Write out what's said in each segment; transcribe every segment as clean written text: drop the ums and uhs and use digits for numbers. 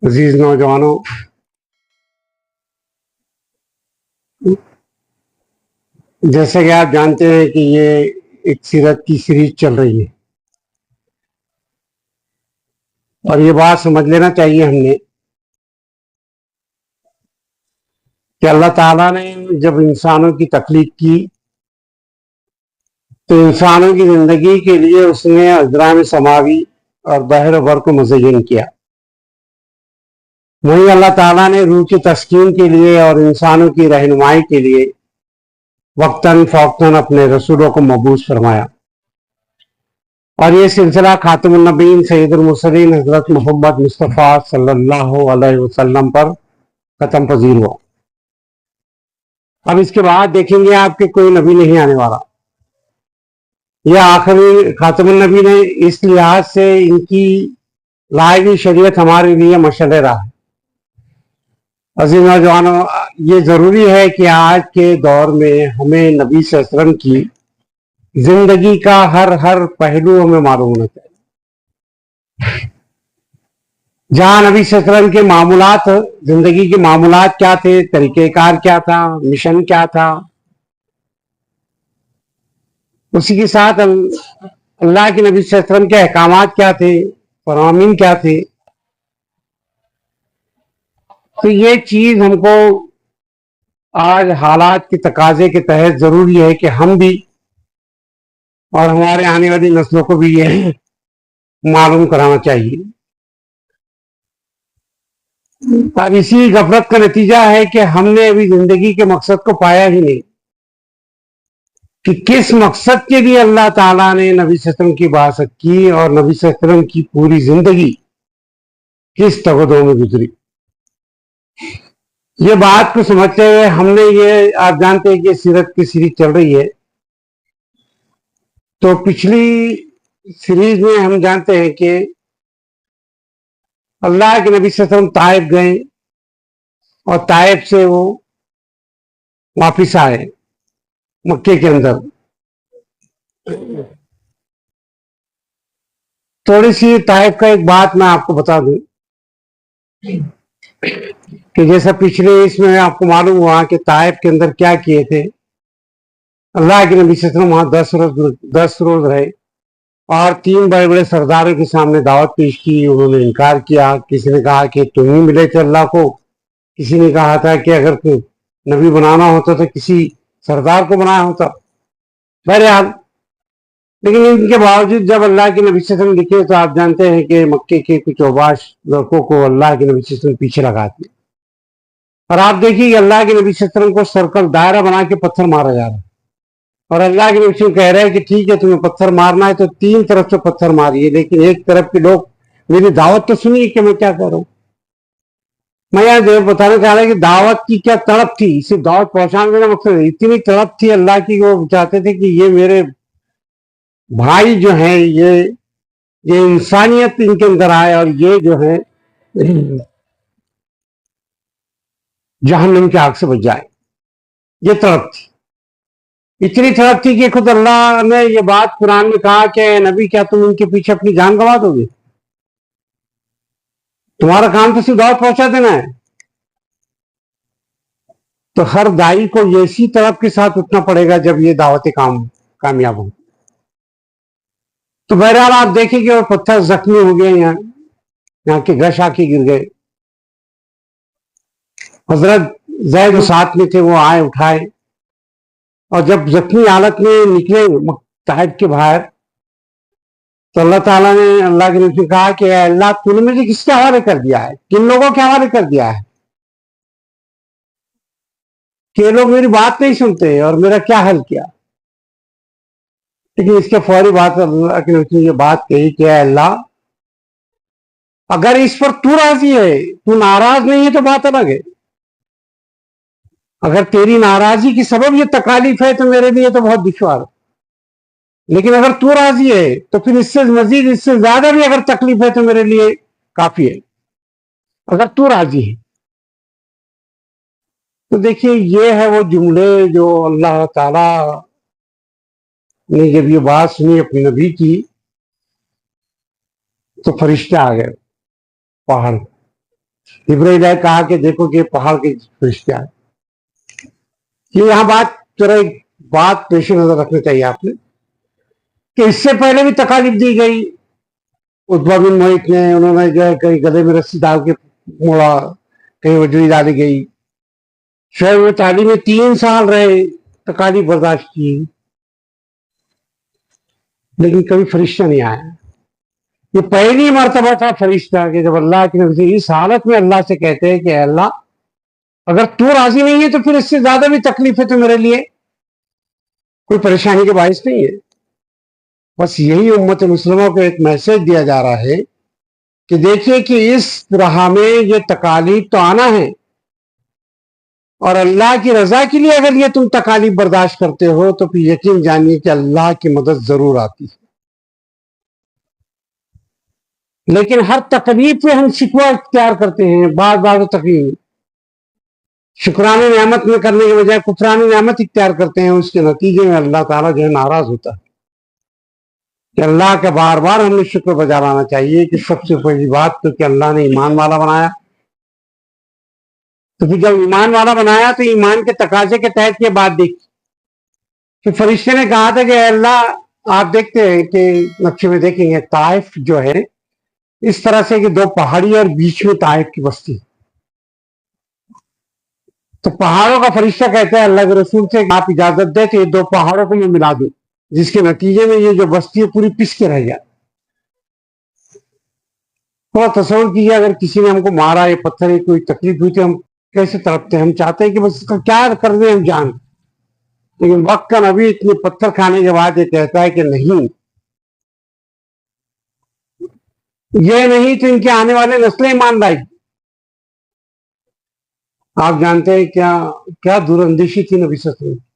عزیز نوجوانوں، جیسا کہ آپ جانتے ہیں کہ یہ ایک سیرت کی سیریز چل رہی ہے اور یہ بات سمجھ لینا چاہیے ہم نے کہ اللہ تعالیٰ نے جب انسانوں کی تخلیق کی تو انسانوں کی زندگی کے لیے اس نے اجرام سماوی اور بحر و بر کو مزین کیا۔ وہیں اللہ تعالیٰ نے روح کی تسکین کے لیے اور انسانوں کی رہنمائی کے لیے وقتاً فوقتاً اپنے رسولوں کو مبعوث فرمایا، اور یہ سلسلہ خاتم النبیین سید المرسلین حضرت محمد مصطفیٰ صلی اللہ علیہ وسلم پر ختم پذیر ہوا۔ اب اس کے بعد دیکھیں گے آپ کے کوئی نبی نہیں آنے والا۔ یہ آخری خاتم النبی نے اس لحاظ سے ان کی لائی ہوئی شریعت ہمارے لیے مشعل راہ ہے۔ عزیز نوجوانوں، یہ ضروری ہے کہ آج کے دور میں ہمیں نبی صلی اللہ علیہ وسلم کی زندگی کا ہر پہلو ہمیں معلوم ہونا چاہیے۔ جہاں نبی صلی اللہ علیہ وسلم کے معمولات، زندگی کے معمولات کیا تھے، طریقہ کار کیا تھا، مشن کیا تھا، اسی کے ساتھ اللہ کے نبی صلی اللہ علیہ وسلم کے احکامات کیا تھے، فرامین کیا تھے، تو یہ چیز ہم کو آج حالات کے تقاضے کے تحت ضروری ہے کہ ہم بھی اور ہمارے آنے والی نسلوں کو بھی یہ معلوم کرانا چاہیے۔ اب اسی غفلت کا نتیجہ ہے کہ ہم نے ابھی زندگی کے مقصد کو پایا ہی نہیں کہ کس مقصد کے لیے اللہ تعالیٰ نے نبی صلی اللہ علیہ وسلم کی بعثت کی اور نبی صلی اللہ علیہ وسلم کی پوری زندگی کس تغدوں میں گزری۔ یہ بات کو سمجھتے ہوئے ہم نے یہ، آپ جانتے ہیں کہ سیرت کی سیریز چل رہی ہے، تو پچھلی سیریز میں ہم جانتے ہیں کہ اللہ کے نبی صلی اللہ علیہ وسلم طائف گئے اور طائف سے وہ واپس آئے مکے کے اندر۔ تھوڑی سی طائف کا ایک بات میں آپ کو بتا دوں کہ جیسا پچھلے اس میں آپ کو معلوم ہوا کہ طائف کے اندر کیا کیے تھے۔ اللہ کے نبی صلی اللہ علیہ وسلم وہاں 10 روز رہے اور 3 بڑے بڑے سرداروں کے سامنے دعوت پیش کی، انہوں نے انکار کیا۔ کسی نے کہا کہ تم ہی ملے تھے اللہ کو، کسی نے کہا تھا کہ اگر کوئی نبی بنانا ہوتا تو کسی سردار کو بنایا ہوتا۔ بہرحال، لیکن ان کے باوجود جب اللہ کے نبی صلی اللہ علیہ وسلم لکھے تو آپ جانتے ہیں کہ مکے کے کچھ اوباش لڑکوں کو اللہ کے نبی صلی اللہ علیہ وسلم پیچھے لگاتے ہیں، اور آپ دیکھیے کہ اللہ کے نبی صلی اللہ علیہ وسلم کو سرکل دائرہ بنا کے پتھر مارا جا رہا ہے، اور اللہ کے نبی صلی اللہ علیہ وسلم کہہ رہے ہیں کہ ٹھیک ہے تمہیں پتھر مارنا ہے تو 3 طرف سے پتھر ماریے، لیکن ایک طرف کے لوگ میری دعوت تو سنیے کہ میں کیا کر رہا ہوں۔ میں یہاں بتانا چاہ رہا کہ دعوت کی کیا تڑپ تھی، صرف دعوت پہنچانے کا مقصد اتنی تڑپ تھی اللہ کی، وہ چاہتے تھے کہ یہ میرے بھائی جو ہیں، یہ انسانیت ان کے اندر آئے اور یہ جو ہے جہنم کی آگ سے بچ جائے۔ یہ تڑپ تھی، اتنی تڑپ تھی کہ خود اللہ نے یہ بات قرآن میں کہا کہ اے نبی، کیا تم ان کے پیچھے اپنی جان گنوا دو گے؟ تمہارا کام تو صرف دعوت پہنچا دینا ہے۔ تو ہر دائی کو اسی طرف کے ساتھ اٹھنا پڑے گا جب یہ دعوت کامیاب ہو۔ تو بہرحال آپ دیکھیں کہ وہ پتھر زخمی ہو گئے، یہاں کے گش آ کے گر گئے۔ حضرت زید ساتھ میں تھے، وہ آئے اٹھائے، اور جب زخمی حالت میں نکلے طائف کے باہر تو اللہ تعالیٰ نے اللہ کے نبی سے کہا کہ اے اللہ، تو نے مجھے کس کے حوالے کر دیا ہے، کن لوگوں کے حوالے کر دیا ہے کہ یہ لوگ میری بات نہیں سنتے، اور میرا کیا حل کیا؟ لیکن اس کے فوری بات اللہ کے نبی نے یہ بات کہی کہ اے اللہ، اگر اس پر تو راضی ہے، تو ناراض نہیں ہے تو بات الگ ہے، اگر تیری ناراضی کی سبب یہ تکالیف ہے تو میرے لیے تو بہت دشوار ہے، لیکن اگر تو راضی ہے تو پھر اس سے مزید، اس سے زیادہ بھی اگر تکلیف ہے تو میرے لیے کافی ہے، اگر تو راضی ہے۔ تو دیکھیے، یہ ہے وہ جملے جو اللہ تعالی نے جب یہ بات سنی اپنے نبی کی تو فرشتے آ گئے پہاڑ۔ جبرائیل نے کہا کہ دیکھو کہ پہاڑ کے فرشتے آئے. یہ یہاں ایک بات پیش نظر رکھنا چاہیے آپ نے کہ اس سے پہلے بھی تکالیف دی گئی. عتبہ بن معیط نے انہوں نے جو ہے کہیں گلے میں رسی ڈال کے موڑا, کہیں وجوی ڈالی گئی. شعیب میں تعلیم میں 3 سال رہے, تکالیف برداشت کی, لیکن کبھی فرشتہ نہیں آیا. یہ پہلی مرتبہ تھا فرشتہ کہ جب اللہ کی نبی سے اس حالت میں اللہ سے کہتے ہیں کہ اے اللہ اگر تو راضی نہیں ہے تو پھر اس سے زیادہ بھی تکلیف ہے تو میرے لیے کوئی پریشانی کے باعث نہیں ہے. بس یہی امت مسلمہ کو ایک میسج دیا جا رہا ہے کہ دیکھیے کہ اس راہ میں یہ تکالیف تو آنا ہے, اور اللہ کی رضا کے لیے اگر یہ تم تکالیف برداشت کرتے ہو تو پھر یقین جانیے کہ اللہ کی مدد ضرور آتی ہے. لیکن ہر تکلیف پہ ہم شکوہ اختیار کرتے ہیں, بار بار تکلیف, شکران نعمت میں کرنے کے بجائے کفران نعمت اختیار کرتے ہیں. اس کے نتیجے میں اللہ تعالیٰ جو ہے ناراض ہوتا ہے. کہ اللہ کا بار بار ہم نے شکر بجا لانا چاہیے کہ سب سے پہلی بات تو کہ اللہ نے ایمان والا بنایا, تو پھر جب ایمان والا بنایا تو ایمان کے تقاضے کے تحت یہ بات دیکھی کہ فرشتے نے کہا تھا کہ اللہ آپ دیکھتے ہیں کہ نقشے میں دیکھیں گے طائف جو ہے اس طرح سے کہ 2 پہاڑی اور بیچ میں طائف کی بستی. تو پہاڑوں کا فرشتہ کہتا ہے اللہ کے رسول سے آپ اجازت دے تو یہ 2 پہاڑوں کو میں ملا دوں, جس کے نتیجے میں یہ جو بستی ہے پوری پس کے رہ جائے. تھوڑا تصور کیجیے اگر کسی نے ہم کو مارا, یہ پتھر ہے, کوئی تکلیف ہوئی تو ہم کیسے تڑپتے ہیں. ہم چاہتے ہیں کہ بس اس کا کیا کر دیں ہم جان, لیکن وقت کا نبی اتنے پتھر کھانے کے بعد یہ کہتا ہے کہ نہیں, یہ نہیں تو ان کے آنے والے نسلیں ایمان لائیں. آپ جانتے ہیں کیا دور اندیشی تھی نبی صلی اللہ علیہ وسلم.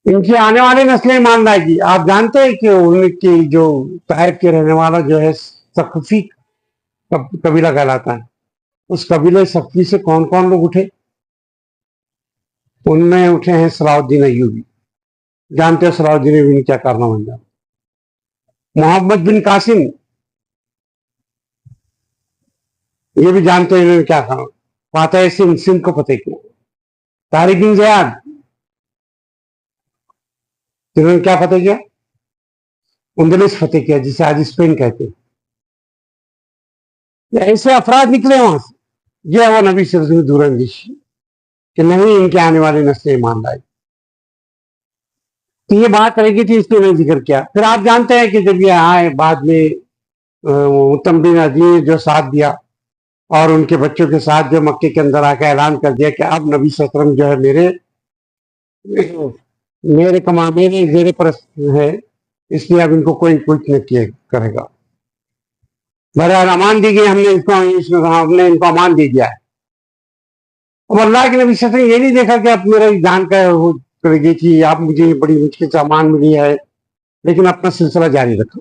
ان کی آنے والی نسلیں ایمان لائے گی. آپ جانتے ہیں کہ ان کی جو طائف کے رہنے والا جو ہے ثقفی قبیلہ کہلاتا ہے, اس قبیلے ثقفی سے کون کون لوگ اٹھے؟ ان میں اٹھے ہیں صلاح الدین ایوبی. جانتے ہو صلاح الدین ایوبی نے کیا کارنامہ انجام. محمد بن قاسم, یہ بھی جانتے ہیں انہوں نے کیا کہا, فاتح سندھ کو فتح کیا. طارق بن زیاد, انہوں نے کیا فتح کیا؟ اندلس فتح کیا, جسے آج اسپین کہتے ہیں. ایسے افراد نکلے وہاں سے. یہ وہ نبی صلی اللہ علیہ وسلم دور اندیشی کہ نہیں ان کے آنے والے نسلیں ایمان لائے. تو یہ بات رہے گی تھی, اس لیے میں ذکر کیا. پھر آپ جانتے ہیں کہ جب یہ آئے بعد میں متم بن عدی نے جو ساتھ دیا اور ان کے بچوں کے ساتھ جو مکے کے اندر آ کے اعلان کر دیا کہ اب نبی صلی اللہ علیہ وسلم جو ہے میرے زیر پرست ہے, اس لیے اب ان کو کوئی کچھ نہیں کرے گا. بہرحال امان دی گئی, ہم نے ان کو امان دے دیا ہے. اب اللہ کے نبی صلی اللہ علیہ وسلم یہ نہیں دیکھا کہ اب میرا جان کا کرے گی کہ آپ مجھے بڑی مشکل سے امان ملی ہے, لیکن اپنا سلسلہ جاری رکھا.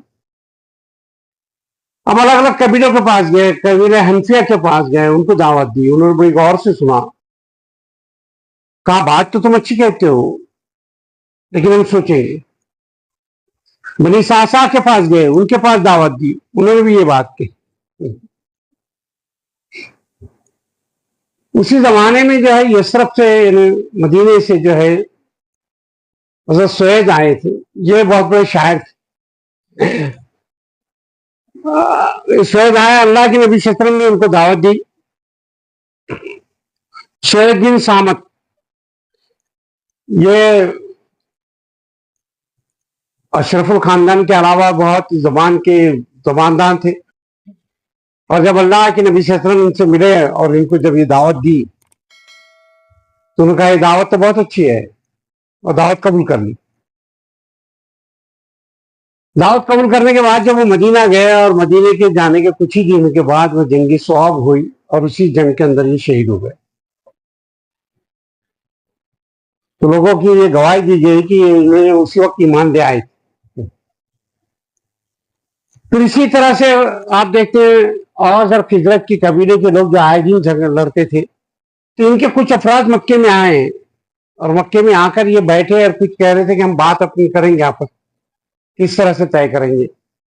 اب الگ الگ قبیلوں کے پاس گئے, قبیلہ حنفیہ کے پاس گئے, ان کو دعوت دی. انہوں نے بڑی غور سے سنا, کہا بات تو تم اچھی کہتے ہو لیکن ہم سوچیں گے. بنی ساسا کے پاس گئے, ان کے پاس دعوت دی, انہوں نے بھی یہ بات کہی. اسی زمانے میں جو ہے یثرب سے مدینے سے جو ہے حضرت سوید آئے تھے. یہ بہت بڑے شاعر تھے. سوید آیا, اللہ کے نبی صلی اللہ علیہ وسلم نے ان کو دعوت دی. سوید بن سامت یہ اشرف الخاندان کے علاوہ بہت زباندار تھے. اور جب اللہ کے نبی صلی اللہ علیہ وسلم ان سے ملے اور ان کو جب یہ دعوت دی تو انہوں نے کہا یہ دعوت تو بہت اچھی ہے, اور دعوت قبول کر لی. دعوت قبول کرنے کے بعد جب وہ مدینہ گئے اور مدینے کے جانے کے کچھ ہی دنوں کے بعد وہ جنگ صعب ہوئی اور اسی جنگ کے اندر یہ شہید ہو گئے. تو لوگوں کی یہ گواہی دی گئی کہ انہوں نے اسی وقت ایمان لے آئے. پھر اسی طرح سے آپ دیکھتے ہیں اوس اور خزرج کی قبیلے کے لوگ جو آئے دن جھگڑ لڑتے تھے, تو ان کے کچھ افراد مکے میں آئے اور مکے میں آ کر یہ بیٹھے اور کچھ کہہ رہے تھے کہ ہم بات اپنی کریں گے, آپس کس طرح سے طے کریں گے.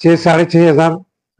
6,500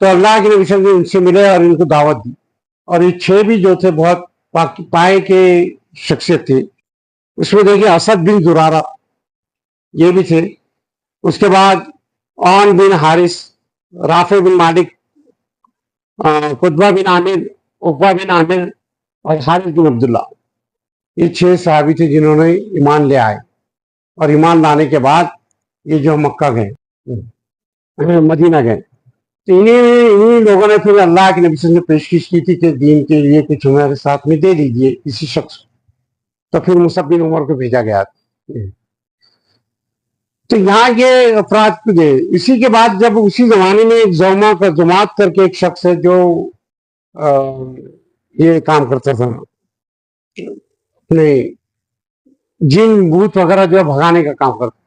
تو اللہ کے نبی صلی اللہ علیہ وسلم ان سے ملے اور ان کو دعوت دی. اور یہ 6 بھی جو تھے بہت پائے کے شخصیت تھے. اس میں دیکھیے اسد بن زرارہ یہ بھی تھے. اس کے بعد عون بن حارث، رافع بن مالک، قطبہ بن عامر، عقبہ بن عامر اور حارث بن عبداللہ. یہ 6 صحابی تھے جنہوں نے ایمان لے آئے. اور ایمان لانے کے بعد یہ جو مکہ گئے، مدینہ گئے، تو انہیں لوگوں نے پھر اللہ کے نبی صلی اللہ علیہ وسلم نے پیشکش کی تھی کہ دین کے لیے کچھ ہمارے ساتھ میں دے دیجیے کسی شخص. تو پھر مصعب بن عمر کو بھیجا گیا. تو یہاں یہ افراد کو دے. اسی کے بعد جب اسی زمانے میں ایک زوما کا جماعت کر کے ایک شخص ہے جو یہ کام کرتا تھا، اپنے جن بھوت وغیرہ جو بھگانے کا کام کرتا.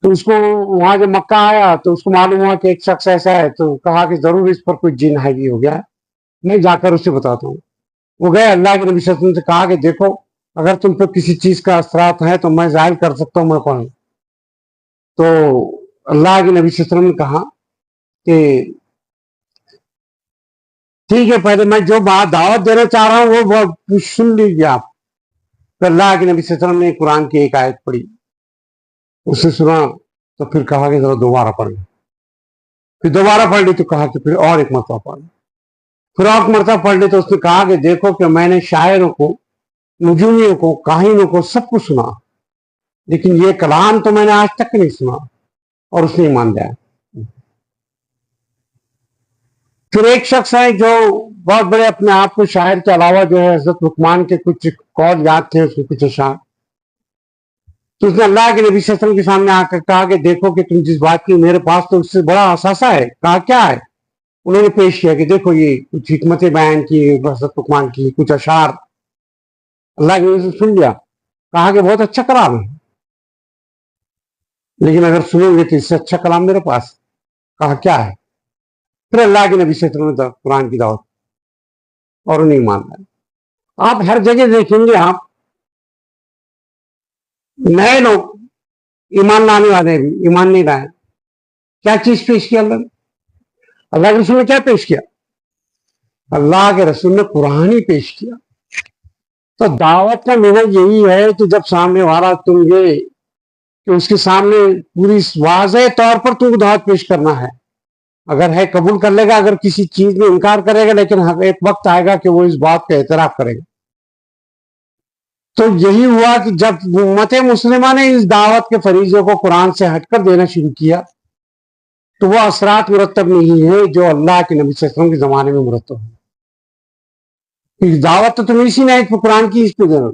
تو اس کو وہاں جب مکہ آیا تو اس کو معلوم ہوا کہ ایک شخص ایسا ہے، تو کہا کہ ضرور اس پر کوئی جن حاوی ہو گیا، میں جا کر اسے بتاتا ہوں. وہ گئے، اللہ کے نبی صلی اللہ علیہ وسلم سے کہا کہ دیکھو اگر تم پہ کسی چیز کا اثرات ہے تو میں ظاہر کر سکتا ہوں، میں کون ہوں. تو اللہ کے نبی صلی اللہ علیہ وسلم نے کہا کہ ٹھیک ہے، پہلے میں جو بات دعوت دینا چاہ رہا ہوں وہ سن لیجیے آپ. تو اللہ کے نبی صلی اللہ علیہ وسلم نے قرآن کی ایک آیت پڑھی، اسے سنا تو پھر کہا کہ ذرا دوبارہ پڑھ لیں. پھر دوبارہ پڑھ لی تو کہا کہ پھر اور ایک مرتبہ پڑھ لیں. پھر اور مرتبہ پڑھ لی تو اس نے کہا کہ دیکھو کہ میں نے شاعروں کو، نجومیوں کو، کاہنوں کو سب کو سنا، لیکن یہ کلام تو میں نے آج تک نہیں سنا. اور اس نے ایمان لیا. پھر ایک شخص ہے جو بہت بڑے اپنے آپ کو شاعر کے علاوہ جو ہے حضرت لقمان کے کچھ قول یاد تھے، اس کے کچھ اشعار. تو اس نے اللہ کے نبی صلی اللہ علیہ وسلم کے سامنے آ کر کہا کہ دیکھو کہ تم جس بات کی میرے پاس تو اس سے بڑا اثاثہ ہے. کہا کیا ہے؟ انہوں نے پیش کیا کہ دیکھو یہ کچھ حکمتیں بیان کی حضرت لقمان کی، کچھ اشعار. اللہ کے نبی سے سن لیا، کہا کہ بہت اچھا کلام ہے، لیکن اگر سنیں گے تو اس سے اچھا کلام میرے پاس. کہا کیا ہے؟ پھر اللہ کے نبی صلی اللہ علیہ وسلم نے قرآن کی دعوت اور انہیں ایمان لایا. آپ ہر جگہ دیکھیں گے، آپ نئے لوگ ایمان لانے والے بھی ایمان نہیں لائے. کیا چیز پیش کیا اللہ نے؟ اللہ کے رسول نے کیا پیش کیا؟ اللہ کے رسول نے قرآن ہی پیش کیا. تو دعوت کا محور یہی ہے کہ جب سامنے والا تم یہ کہ اس کے سامنے پوری واضح طور پر تم کو دعوت پیش کرنا ہے. اگر ہے قبول کر لے گا، اگر کسی چیز میں انکار کرے گا، لیکن ایک وقت آئے گا کہ وہ اس بات کا اعتراف کرے گا. تو یہی ہوا کہ جب امت مسلمہ نے اس دعوت کے فریضے کو قرآن سے ہٹ کر دینا شروع کیا تو وہ اثرات مرتب نہیں ہیں جو اللہ کے نبی صلی اللہ علیہ وسلم کے زمانے میں مرتب ہوئی. دعوت تو تم اسی نے قرآن کی اس پہ دینا.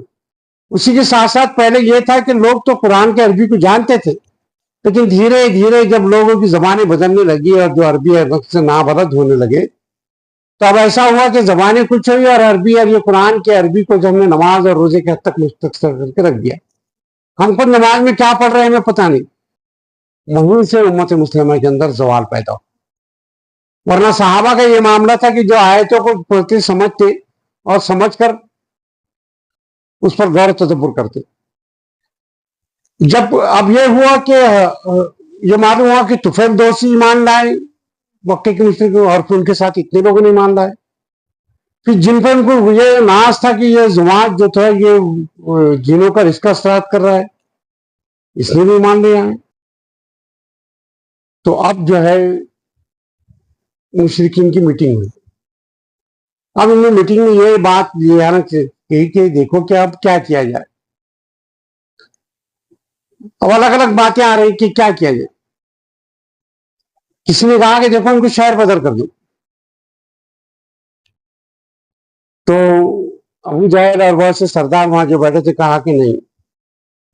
اسی کے ساتھ ساتھ پہلے یہ تھا کہ لوگ تو قرآن کے عربی کو جانتے تھے، لیکن دھیرے دھیرے جب لوگوں کی زبانیں بدلنے لگی اور جو عربی ہے وقت سے نابلد ہونے لگے تو اب ایسا ہوا کہ زبانیں کچھ ہوئی اور عربی اور یہ قرآن کے عربی کو جو ہم نے نماز اور روزے کے حد تک مختصر کر کے رکھ دیا. ہم خود نماز میں کیا پڑھ رہے ہیں ہمیں پتہ نہیں. وہیں سے امت مسلمہ کے اندر زوال پیدا ہو. ورنہ صحابہ کا یہ معاملہ تھا کہ جو آیتوں کو پڑھتے سمجھتے اور سمجھ کر اس پر غور و تدبر کرتے. جب اب یہ ہوا کہ یہ معلوم ہوا کہ طفیل دوسی ایمان لائے مکے کے مشرک، اور پھر ان کے ساتھ اتنے لوگوں نے ایمان لائے. پھر جن پر ان کو یہ ناز تھا کہ یہ جماعت جو تھا یہ جنوں کا رزق اثرات کر رہا ہے، اس نے بھی ایمان لیا ہے. تو اب جو ہے مشرکین کی میٹنگ ہوئی. اب ان میں میٹنگ میں یہ بات کہی کہ دیکھو کہ اب کیا کیا جائے. اب الگ الگ باتیں آ رہی کہ کیا کیا جائے. کسی نے کہا کہ دیکھو ان کو شہر بدر کر دو. تو ابو جہل اور بہت سے سردار وہاں جو بیٹھے تھے کہا کہ نہیں،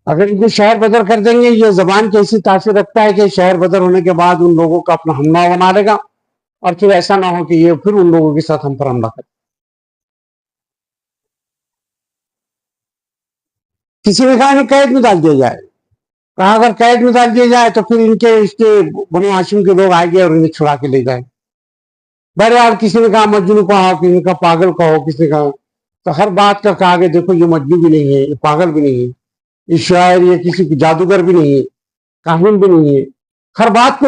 اگر ان کو شہر بدر کر دیں گے یہ زبان کیسی تاثیر رکھتا ہے کہ شہر بدر ہونے کے بعد ان لوگوں کا اپنا حملہ بنا لے گا اور پھر ایسا نہ ہو کہ یہ پھر ان لوگوں کے ساتھ ہم پر حملہ کریں. کسی نے کہا انہیں قید میں ڈال دیا جائے. کہا اگر قید میں ڈال دیا جائے تو پھر ان کے اس کے بنو ہاشم کے لوگ آئیں گے اور انہیں چھڑا کے لے جائیں. بہرحال کسی نے کہا مجنون کہا، کسی نے کہا پاگل کہو، کسی نے کہا. تو ہر بات کا کہا کہ دیکھو یہ مجنون بھی نہیں ہے، یہ پاگل بھی نہیں ہے، یہ شاعر، یہ کسی جادوگر بھی نہیں ہے، کاہن بھی نہیں ہے. ہر بات کو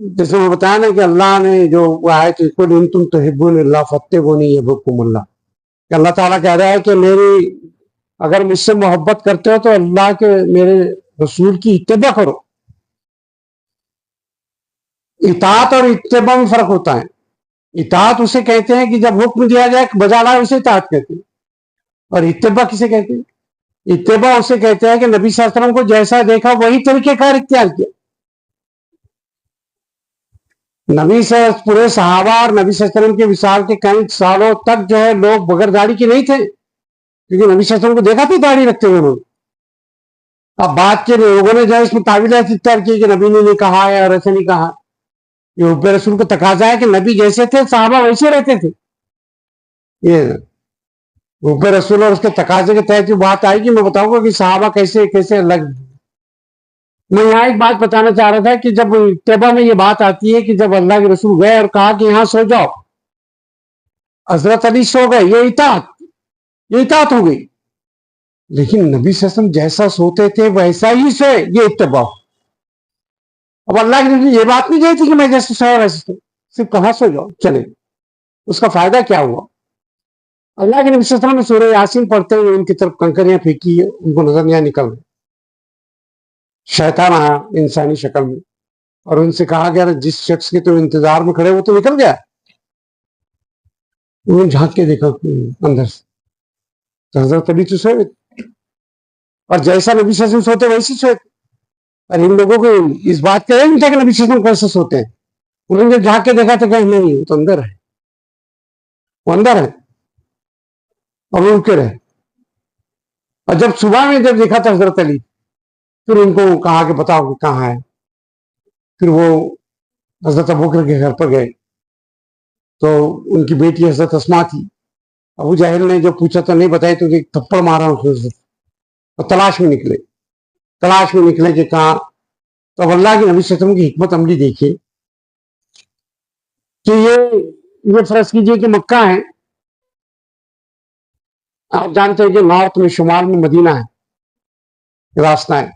جیسے میں بتایا نا کہ اللہ نے جو آیت قل ان تم تحبون اللہ فاتبعونی یحببکم اللہ، کہ اللہ تعالیٰ کہہ رہا ہے کہ میری اگر مجھ سے محبت کرتے ہو تو اللہ کے میرے رسول کی اتباع کرو. اطاعت اور اتباع میں فرق ہوتا ہے. اطاعت اسے کہتے ہیں کہ جب حکم دیا جائے بجا لائے اسے اطاعت کہتے ہیں. اور اتباع کسے کہتے ہیں؟ اتباع اسے کہتے ہیں کہ نبی صلی اللہ علیہ وسلم کو جیسا دیکھا وہی طریقہ کار اختیار کیا. نبی سے پورے صحابہ اور نبی صلی اللہ علیہ وسلم کے وصال کے کئی سالوں تک جو ہے لوگ بغیر داڑھی کے نہیں تھے، کیونکہ نبی صلی اللہ علیہ وسلم کو دیکھا تھا داڑھی رکھتے ہوئے لوگ. اب بات کے لوگوں نے جو ہے اس میں تعویلات اختیار کی کہ نبی نے نہیں کہا ہے اور ایسے نہیں کہا. یہ حب رسول کو تقاضا ہے کہ نبی جیسے تھے صحابہ ویسے رہتے تھے. یہ حب رسول اور اس کے تقاضے کے تحت جو بات آئے گی میں بتاؤں گا کہ صحابہ کیسے کیسے الگ. میں یہاں ایک بات بتانا چاہ رہا تھا کہ جب اتباع میں یہ بات آتی ہے کہ جب اللہ کے رسول گئے اور کہا کہ یہاں سو جاؤ، حضرت علی سو گئے، یہ اطاعت ہو گئی. لیکن نبی صلی اللہ علیہ وسلم جیسا سوتے تھے ویسا ہی سوئے، یہ اتباع. اب اللہ کے رسول یہ بات نہیں کہتی کہ میں جیسے سویا ویسے سو، صرف کہاں سو جاؤ چلے. اس کا فائدہ کیا ہوا؟ اللہ کے نبی صلی اللہ علیہ وسلم نے سورہ یاسین پڑھتے ہوئے ان کی طرف کنکریاں پھینکی، ان کو نظر نہیں نکل رہے. شیطان آیا انسانی شکل میں اور ان سے کہا گیا جس شخص کے تو انتظار میں کھڑے وہ تو نکل گیا. انہوں نے جھانک کے دیکھا اندر سے تو حضرت علی تو سوئے، اور جیسا نبی صلی اللہ علیہ وسلم سوتے ویسے سوئے. اور ان لوگوں کو اس بات کا علم تھا کہ نبی صلی اللہ علیہ وسلم کیسے سوتے ہیں. انہوں نے جب جھانک کے دیکھا تو کہ نہیں وہ تو اندر ہے، وہ اندر ہے، اور وہ اٹھ کے رہے. اور جب صبح میں جب دیکھا تھا حضرت علی، پھر ان کو کہا کہ بتاؤ کہ کہاں ہے. پھر وہ حضرت ابوبکر کے گھر پر گئے تو ان کی بیٹی حضرت اسما تھی. ابو جہل نے جب پوچھا تو نہیں بتائی تو ایک تھپڑ مارا اس نے، اور تلاش میں نکلے کہ کہاں. تو اب اللہ کے نبی صلی اللہ علیہ وسلم کی حکمت عملی دیکھیے کہ یہ فرض کیجئے کہ مکہ ہے، آپ جانتے ہیں کہ نارتھ میں شمال میں مدینہ ہے، راستہ ہے.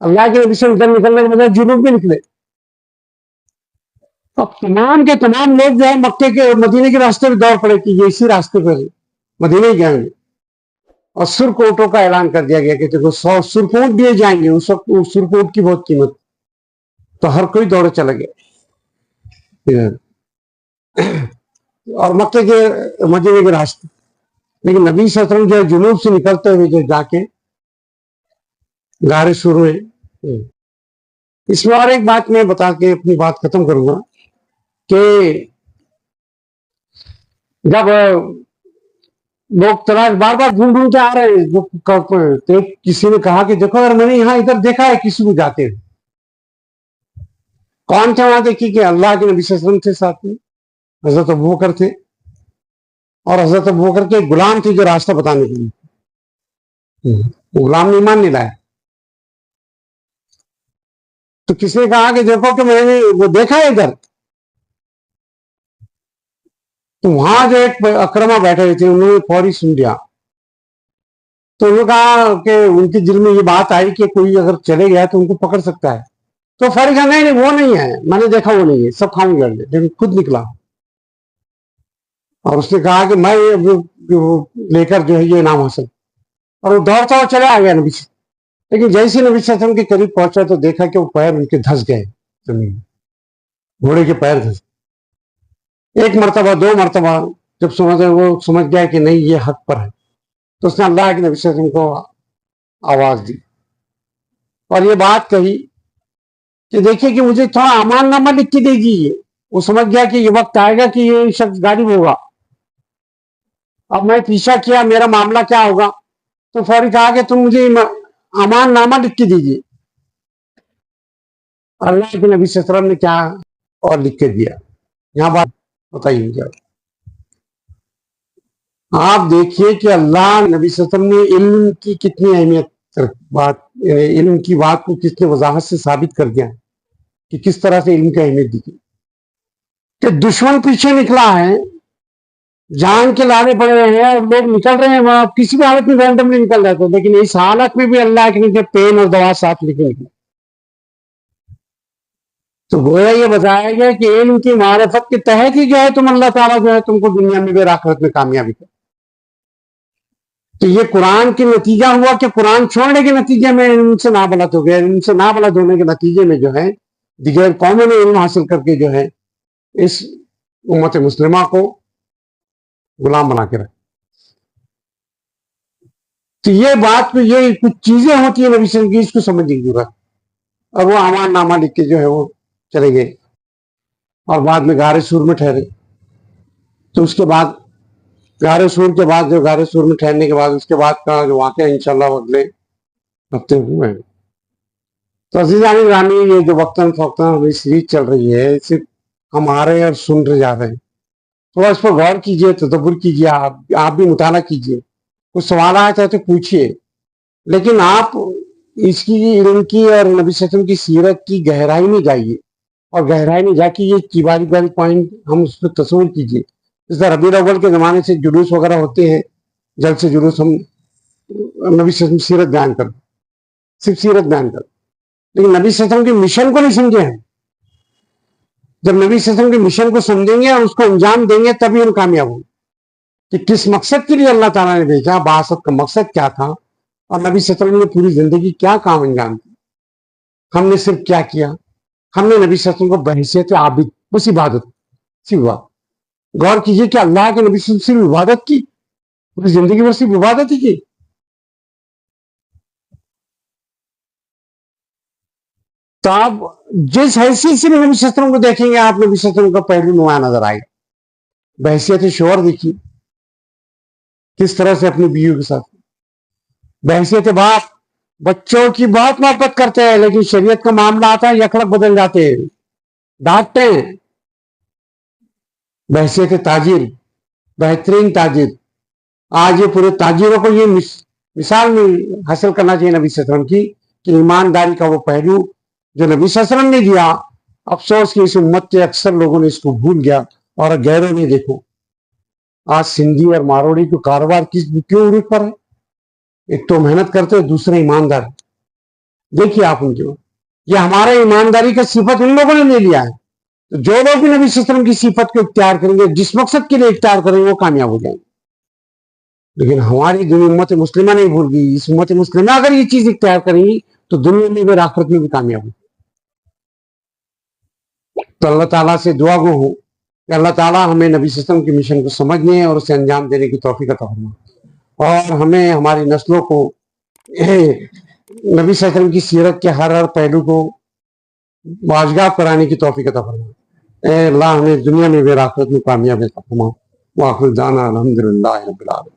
اللہ کے نبی سے ادھر نکلنے کے بجائے جنوب میں نکلے. اب تمام کے تمام لوگ جو ہے مکے کے مدینے کے راستے پہ دوڑ پڑے کہ یہ اسی راستے پہ مدینے ہی جائیں گے. اور سرکوٹوں کا اعلان کر دیا گیا کہ دیکھو 100 سرکوٹ دیے جائیں گے. اس وقت سرکوٹ کی بہت قیمت، تو ہر کوئی دوڑے چلا گیا اور مکے کے مدینے کے راستے. لیکن نبی صلی اللہ علیہ وسلم جو ہے جنوب سے نکلتے ہوئے جو جا کے غار سور میں. اس میں اور ایک بات میں بتا کے اپنی بات ختم کروں گا کہ جب لوگ تلاش بار بار ڈھونڈ کے آ رہے ہیں تو کسی نے کہا کہ دیکھو اگر میں نے یہاں ادھر دیکھا ہے کسی کو جاتے ہیں. کون تھے وہاں؟ دیکھیے کہ اللہ کے نبی صلی اللہ علیہ وسلم تھے، ساتھ میں حضرت ابوبکر تھے، اور حضرت ابوبکر کے غلام تھے جو راستہ بتانے کے لیے. وہ غلام نے ایمان نہیں لایا. تو کسی نے کہا کہ دیکھو کہ میں نے وہ دیکھا ہے ادھر. تو وہاں جو ایک اکرما بیٹھے ہوئے تھے انہوں نے فوری سن لیا. تو انہوں نے کہا کہ ان کے دل میں یہ بات آئی کہ کوئی اگر چلے گیا تو ان کو پکڑ سکتا ہے. تو فوری کہا نہیں وہ نہیں ہے، میں نے دیکھا وہ نہیں ہے، سب خام گڑ دے. لیکن خود نکلا اور اس نے کہا کہ میں لے کر جو ہے یہ انعام حاصل. اور وہ دوڑتا ہوا چلا آ گیا نبی سے. لیکن جیسے نبی صلی اللہ علیہ وسلم کے قریب پہنچا تو دیکھا کہ وہ پیر ان کے دھس گئے زمین، گھوڑے کے پیر دھس. ایک مرتبہ، دو مرتبہ جب وہ سمجھ گیا کہ نہیں یہ حق پر ہے تو اس نے اللہ کے نبی صلی اللہ علیہ وسلم کو آواز دی اور یہ بات کہی کہ دیکھیے کہ مجھے تھوڑا امان نامہ لکھ کے دے دیجیے. وہ سمجھ گیا کہ یہ وقت آئے گا کہ یہ شخص غالب ہوگا. اب میں پیچھا کیا میرا معاملہ کیا ہوگا. تو فوری کہا کہ تم مجھے امان نامہ لکھ کے دیجیے. اللہ کے نبی صلی اللہ علیہ وسلم نے کیا اور لکھ کے دیا. یہاں بات بتائیے کیا آپ دیکھیے کہ اللہ نبی صلی اللہ علیہ وسلم نے علم کی کتنی اہمیت بات، علم کی بات کو کس نے وضاحت سے ثابت کر دیا کہ کس طرح سے علم کی اہمیت دی کہ دشمن پیچھے نکلا ہے، جان کے لانے پڑ رہے ہیں اور لوگ نکل رہے ہیں وہاں کسی بھی حالت میں رینڈملی نکل رہے تھے. لیکن اس حالت میں بھی اللہ کے نے پین اور دوا ساتھ لے کے نکلے. تو گویا یہ بتایا گیا کہ علم کی معرفت کے تحت ہی جو ہے تم اللہ تعالیٰ جو ہے تم کو دنیا میں بھی اور آخرت میں کامیابی کر. تو یہ قرآن کے نتیجہ ہوا کہ قرآن چھوڑنے کے نتیجے میں علم سے نابلد ہو گیا. علم سے نابلد ہونے کے نتیجے میں جو ہے دیگر قوموں نے علم حاصل کر کے جو ہے اس امت مسلمہ کو غلام بنا کے رکھا. تو یہ بات کو یہ کچھ چیزیں ہوتی ہیں نبی صلی اللہ علیہ وسلم کی، اس کو سمجھنے کی ضرورت. اور وہ امان نامہ لکھ کے جو ہے وہ چلے گئے اور بعد میں غار سور میں ٹھہرے. تو اس کے بعد غار سور کے بعد جو غار سور میں ٹھہرنے کے بعد اس کے بعد کا جو واقعہ انشاءاللہ وہ اگلے ہفتے ہوئے. تو عزیزان گرامی، یہ جو وقتاً فوقتاً ہماری سیریز چل رہی ہے صرف ہم آ رہے ہیں اور سن رہے جا رہے ہیں. تھوڑا اس پر غور کیجئے، تدبر کیجئے، آپ بھی مطالعہ کیجئے، کچھ سوال آتا ہے تو پوچھیے، لیکن آپ اس کی علم کی اور نبی صلی اللہ علیہ وسلم کی سیرت کی گہرائی میں جائیے اور گہرائی میں جا کے یہ باری پوائنٹ ہم اس پہ تصور کیجئے. جس طرح ربیع الاول کے زمانے سے جلوس وغیرہ ہوتے ہیں، جلد سے جلوس ہم نبی صلی اللہ علیہ وسلم سیرت بیان کر، صرف سیرت بیان کر، لیکن نبی صلی اللہ علیہ وسلم کے مشن کو نہیں سمجھے ہیں. جب نبی صلی اللہ علیہ وسلم کے مشن کو سمجھیں گے اور اس کو انجام دیں گے تبھی ہم کامیاب ہوں گے کہ کس مقصد کے لیے اللہ تعالیٰ نے بھیجا، بعثت کا مقصد کیا تھا، اور نبی صلی اللہ علیہ وسلم نے پوری زندگی کیا کام انجام دیا، ہم نے صرف کیا کیا. ہم نے نبی صلی اللہ علیہ وسلم کو بحیثیت عابد، بس عبادت، صرف بات. غور کیجئے کہ اللہ کے نبی صلی اللہ علیہ وسلم صرف عبادت کی، پوری زندگی میں صرف عبادت ہی کی. تو آپ جس حیثیت سے بھی نبی صلی اللہ علیہ وسلم کو دیکھیں گے آپ نبی صلی اللہ علیہ وسلم کا پہلو نمایاں نظر آئے گا. بحیثیت شوہر دیکھیے کس طرح سے اپنی بیوی کے ساتھ، بحیثیت باپ بچوں کی بہت محبت کرتے ہیں، لیکن شریعت کا معاملہ آتا ہے یکلک بدل جاتے ہیں، ڈانٹتے ہیں. بحیثیت تاجر، بہترین تاجر، آج یہ پورے تاجروں کو یہ مثال میں حاصل کرنا چاہیے نبی صلی اللہ علیہ وسلم کی کہ ایمانداری کا وہ پہلو جو نبی صلی اللہ علیہ وسلم نے دیا، افسوس کہ اس امت کے اکثر لوگوں نے اس کو بھول گیا. اور غیروں نے دیکھو آج سندھی اور ماروڑی کو کاروبار کیوں عروج پر ہے؟ ایک تو محنت کرتے ہیں، دوسرے ایماندار. دیکھیے آپ ان کے، یہ ہمارا ایمانداری کا صفت ان لوگوں نے لے لیا ہے. تو جو لوگ بھی نبی صلی اللہ علیہ وسلم کی صفت کو اختیار کریں گے، جس مقصد کے لیے اختیار کریں گے، وہ کامیاب ہو جائیں گے. لیکن ہماری دنیا امت مسلمہ نہیں بھول گئی. اس امت مسلمہ اگر یہ چیز اختیار کریں گی تو دنیا میں بھی آخرت میں بھی کامیاب ہوگی. تو اللہ تعالیٰ سے دعا گو ہوں کہ اللہ تعالیٰ ہمیں نبی صلی اللہ علیہ وسلم کے مشن کو سمجھنے اور اسے انجام دینے کی توفیق عطا فرمائے، اور ہمیں ہماری نسلوں کو نبی صلی اللہ علیہ وسلم کی سیرت کے ہر پہلو کو واجگاب کرانے کی توفیق عطا فرمائے. اے اللہ ہمیں دنیا میں بھی آخرت میں کامیاب عطا فرما. وآخر دعوانا الحمدللہ رب العالمین.